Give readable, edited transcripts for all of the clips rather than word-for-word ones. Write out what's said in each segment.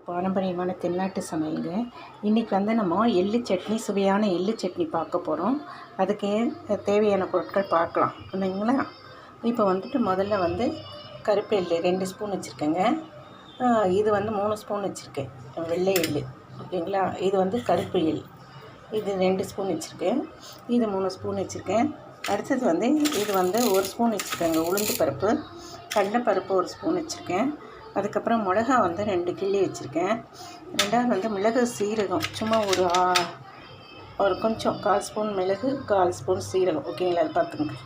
பாரம்பரியமான தென்னாட்டு சமையலுங்க. இன்றைக்கி வந்து நம்ம எள்ளு சட்னி, சுவையான எள்ளு சட்னி பார்க்க போகிறோம். அதுக்கு தேவையான பொருட்கள் பார்க்கலாம் இல்லைங்களா. இப்போ வந்துட்டு முதல்ல வந்து கருப்பு எள்ளு 2 ஸ்பூன் வச்சுருக்கேங்க. இது வந்து 3 ஸ்பூன் வச்சுருக்கேன் வெள்ளை எள்ளு, ஓகேங்களா. இது வந்து கருப்பு எள், இது 2 ஸ்பூன் வச்சுருக்கேன். இது 3 ஸ்பூன் வச்சுருக்கேன். அடுத்தது வந்து இது வந்து 1 ஸ்பூன் வச்சுருக்கேங்க உளுந்து பருப்பு. கடலைப்பருப்பு 1 ஸ்பூன் வச்சுருக்கேன். அதுக்கப்புறம் மிளகா வந்து 2 கிள்ளி வச்சுருக்கேன். ரெண்டாவது வந்து மிளகு சீரகம் சும்மா ஒரு கொஞ்சம் 1/4 ஸ்பூன் மிளகு, 1/4 ஸ்பூன் சீரகம், ஓகேங்களா. அது பார்த்துங்க.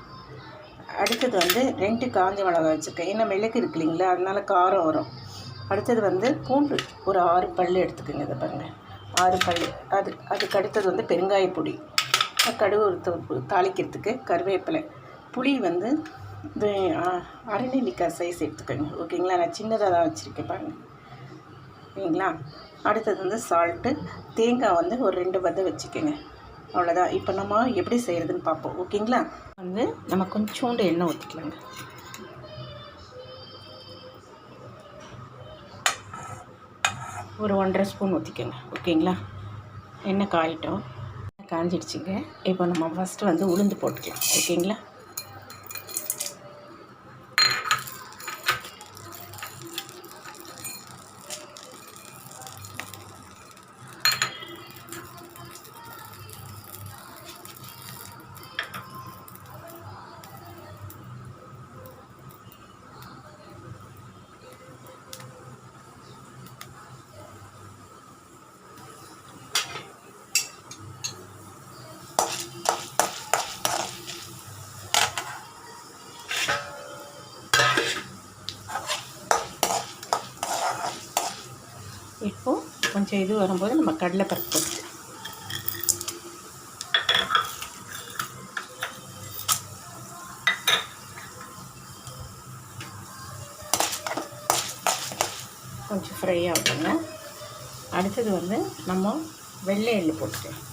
அடுத்தது வந்து 2 காஞ்ச மிளகாய் வச்சுருக்கேன். ஏன்னா மிளகு இருக்கு இல்லைங்களா, அதனால காரம் வரும். அடுத்தது வந்து பூண்டு ஒரு 6 பல் எடுத்துக்கோங்க. இதை பாருங்கள், 6 பல். அதுக்கு அடுத்தது வந்து பெருங்காய பொடி, கடுகு தாளிக்கிறதுக்கு கருவேப்பிலை, புளி வந்து இது அரை நெல்லிக்காய் சைஸ் எடுத்துக்கோங்க, ஓகேங்களா. நான் சின்னதாக தான் வச்சுருக்கேன் பாருங்கள், ஓகேங்களா. அடுத்தது வந்து சால்ட்டு, தேங்காய் வந்து ஒரு 2 பத்தை வச்சுக்கோங்க, அவ்வளோதான். இப்போ நம்ம எப்படி செய்கிறதுன்னு பார்ப்போம், ஓகேங்களா. வந்து நம்ம கொஞ்சோண்டு எண்ணெய் ஊற்றிக்கலாங்க. ஒரு 1.5 ஸ்பூன் ஊற்றிக்கோங்க, ஓகேங்களா. எண்ணெய் காயிட்டோம், காஞ்சிடுச்சுங்க. இப்போ நம்ம ஃபஸ்ட்டு வந்து உளுந்து போட்டுக்கலாம், ஓகேங்களா. இப்போது கொஞ்சம் இது வரும்போது நம்ம கடலைப்பருப்பு போட்டு கொஞ்சம் ஃப்ரை ஆகுங்க. அடுத்தது வந்து நம்ம வெள்ளை எள்ளு போட்டுக்கலாம்.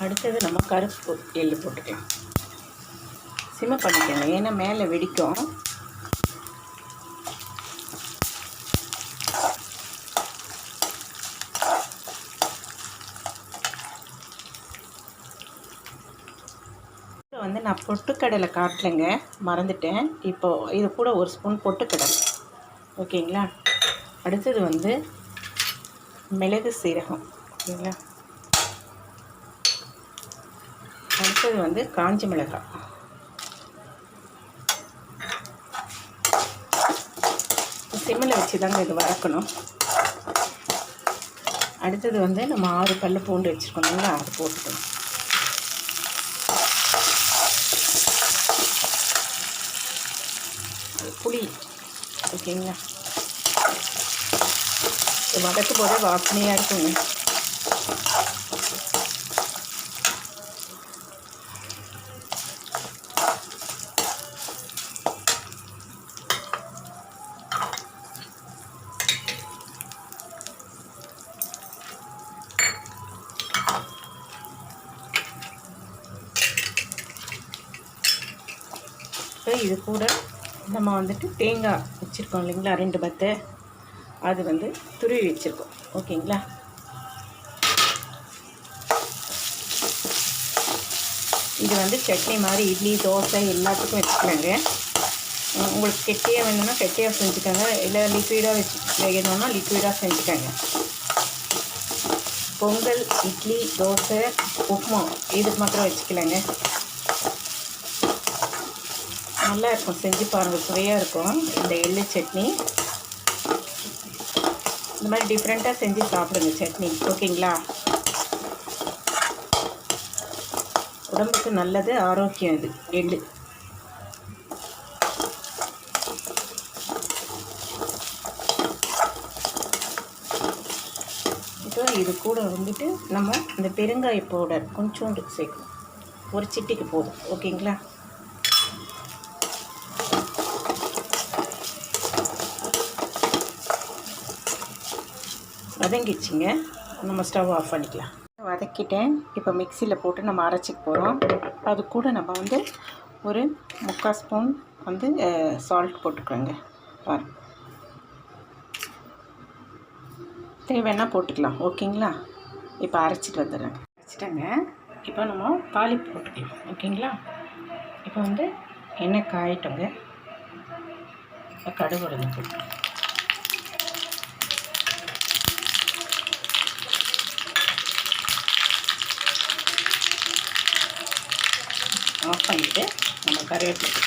அடுத்தது நம்ம கருப்பு எள்ளு போட்டுக்கலாம். சிம்மை பண்ணிக்கோங்க, ஏன்னா மேலே வெடிக்கும். வந்து நான் பொட்டுக்கடலை காட்டலைங்க, மறந்துட்டேன். இப்போது இது கூட 1 ஸ்பூன் பொட்டுக்கடலை, ஓகேங்களா. அடுத்தது வந்து மிளகு சீரகம், ஓகேங்களா. அடுத்தது வந்து காஞ்ச மிளகாய். சிம்மில் வச்சு தாங்க இது வதக்கணும். அடுத்தது வந்து நம்ம 6 பல் பூண்டு வச்சுருக்கோம் இல்லைங்களா, அது போட்டுக்கணும். புளி, ஓகேங்களா. வதக்கும் போதே வாசனையாக இருக்குங்க. இப்போ இது கூட நம்ம வந்துட்டு தேங்காய் வச்சுருக்கோம் இல்லைங்களா, 2 பத்தை, அது வந்து துருவி வச்சுருக்கோம், ஓகேங்களா. இது வந்து சட்னி மாதிரி இட்லி, தோசை எல்லாத்துக்கும் வச்சுக்கலாங்க. உங்களுக்கு கெட்டியாக வேணும்னா கெட்டியாக செஞ்சுக்கோங்க, இல்லை லிக்விடாக வேணும்னா லிக்விடாக செஞ்சுக்கோங்க. பொங்கல், இட்லி, தோசை, உப்புமா இதுக்கு மாத்திரம் வச்சுக்கலாங்க. நல்லா இருக்கும், செஞ்சு பாருங்கள், சுவையாக இருக்கும் இந்த எள்ளு சட்னி. இந்த மாதிரி டிஃப்ரெண்ட்டாக செஞ்சு சாப்பிடுங்க சட்னி, ஓகேங்களா. உடம்புக்கு நல்லது, ஆரோக்கியம் இது எள்ளு. இப்போ இது கூட வந்துட்டு நம்ம இந்த பெருங்காய பவுடர் கொஞ்சோண்டு சேர்க்கணும், ஒரு சிட்டிக்கு போதும், ஓகேங்களா. வதங்கிடுச்சிங்க, நம்ம ஸ்டவ் ஆஃப் பண்ணிக்கலாம். வதக்கிட்டேன். இப்போ மிக்சியில் போட்டு நம்ம அரைச்சிக்க போகிறோம். அது கூட நம்ம வந்து ஒரு 3/4 ஸ்பூன் வந்து சால்ட் போட்டுக்கோங்க. தேவைன்னா போட்டுக்கலாம். ஓகேங்களா? இப்போ அரைச்சிட்டு வந்துடுறேன். அரைச்சிட்டேங்க. இப்போ நம்ம தாளிப்பு போட்டுக்கலாம். ஓகேங்களா? இப்போ வந்து எண்ணெய் காயிட்டோங்க. கடுகு உளுந்து போட்டு ஆஃப் பண்ணிவிட்டு நம்ம கருவேப்பிலை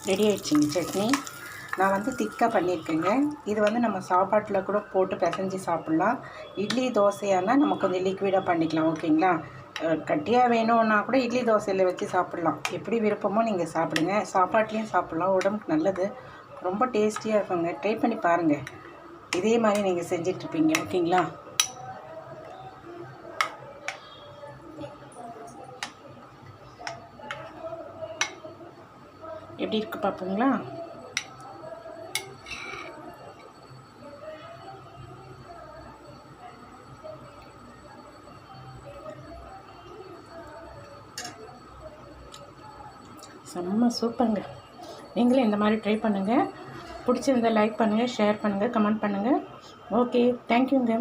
ரெடி ஆகிடுச்சிங்க சட்னி. நான் வந்து திக்காக பண்ணியிருக்கேங்க. இது வந்து நம்ம சாப்பாட்டில் கூட போட்டு பிசைஞ்சு சாப்பிட்லாம். இட்லி தோசையானால் நம்ம கொஞ்சம் லிக்விடாக பண்ணிக்கலாம். ஓகேங்களா? கட்டியாக வேணும்னா கூட இட்லி தோசையில் வச்சு சாப்பிட்லாம். எப்படி விருப்பமோ நீங்கள் சாப்பிடுங்க. சாப்பாட்லேயும் சாப்பிட்லாம். உடம்புக்கு நல்லது. ரொம்ப டேஸ்டியாக இருக்குங்க. ட்ரை பண்ணி பாருங்கள். இதே மாதிரி நீங்கள் செஞ்சிட்ருப்பீங்க. ஓகேங்களா? எப்படி இருக்குது பார்ப்போங்களா? செம்ம சூப்பருங்க. நீங்களும் இந்த மாதிரி ட்ரை பண்ணுங்கள். பிடிச்சிருந்தால் லைக் பண்ணுங்கள், ஷேர் பண்ணுங்கள், கமெண்ட் பண்ணுங்கள். ஓகே, தேங்க்யூங்க.